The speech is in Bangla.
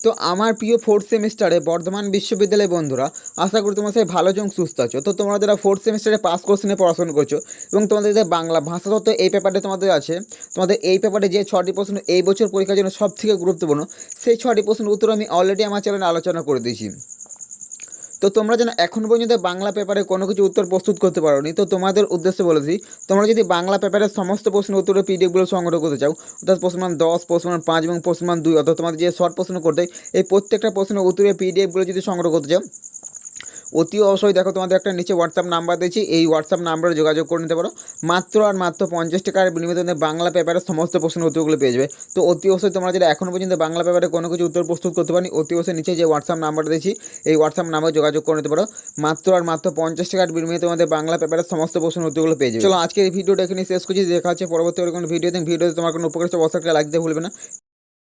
তো আমার প্রিয় ফোর্থ সেমিস্টারে বর্ধমান বিশ্ববিদ্যালয়ের বন্ধুরা, আশা করি তোমরা সবাই ভালো এবং সুস্থ আছো। তো তোমরা যারা ফোর্থ সেমিস্টারে পাস কোর্স নিয়ে পড়াশোনা করছো এবং তোমাদের যে বাংলা ভাষাতত্ত্ব এই পেপারটা তোমাদের আছে, তোমাদের এই পেপারে যে 6টি প্রশ্ন এই বছর পরীক্ষার জন্য সব থেকে গুরুত্বপূর্ণ, সেই 6টি প্রশ্নের উত্তর আমি অলরেডি আমার চ্যানেলে আলোচনা করে দিয়েছি। তো তোমরা যেন এখন পর্যন্ত বাংলা পেপারে কোনো কিছু উত্তর প্রস্তুত করতে পারোনি, তো তোমাদের উদ্দেশ্যে বলেছি, তোমরা যদি বাংলা পেপারের সমস্ত প্রশ্নের উত্তরের পিডিএফগুলো সংগ্রহ করতে চাও, অর্থাৎ প্রশ্নমান 10, প্রশ্নমান 5 এবং প্রশ্নমান 2, অর্থাৎ তোমাদের যে শর্ট প্রশ্ন করতে এই প্রত্যেকটা প্রশ্নের উত্তরের পিডিএফগুলো যদি সংগ্রহ করতে চাও, অতি অবশ্যই দেখো তোমাদের একটা নিচে হোয়াটসঅ্যাপ নাম্বার দিয়েছি, এই হোয়াটসঅ্যাপ নাম্বারে যোগাযোগ করে নিতে পারো। মাত্র আর মাত্র 50 টাকার বিনিময়ে তোমাদের বাংলা পেপারের সমস্ত প্রশ্নের উত্তরগুলো পেয়ে যাবে। তো অতি অবশ্যই তোমরা যদি এখনও পর্যন্ত বাংলা পেপারে কোনো কিছু উত্তর প্রস্তুত করতে পারি, অতি অবশ্যই নিচে যে হোয়াটসঅ্যাপ নাম্বার দিয়েছি এই হোয়াটসঅ্যাপ নাম্বারে যোগাযোগ করে নিতে পারো। মাত্র আর মাত্র 50 টাকার বিনিময়ে তোমাদের বাংলা পেপারের সমস্ত প্রশ্নের উত্তরগুলো পেয়ে যাবে। চলো আজকে এই ভিডিওটা এখানে শেষ করছি, দেখা হচ্ছে পরবর্তী কোনো ভিডিওতে তোমার কোনো উপকার অবশ্যই লাইক দিতে ভুলবে না।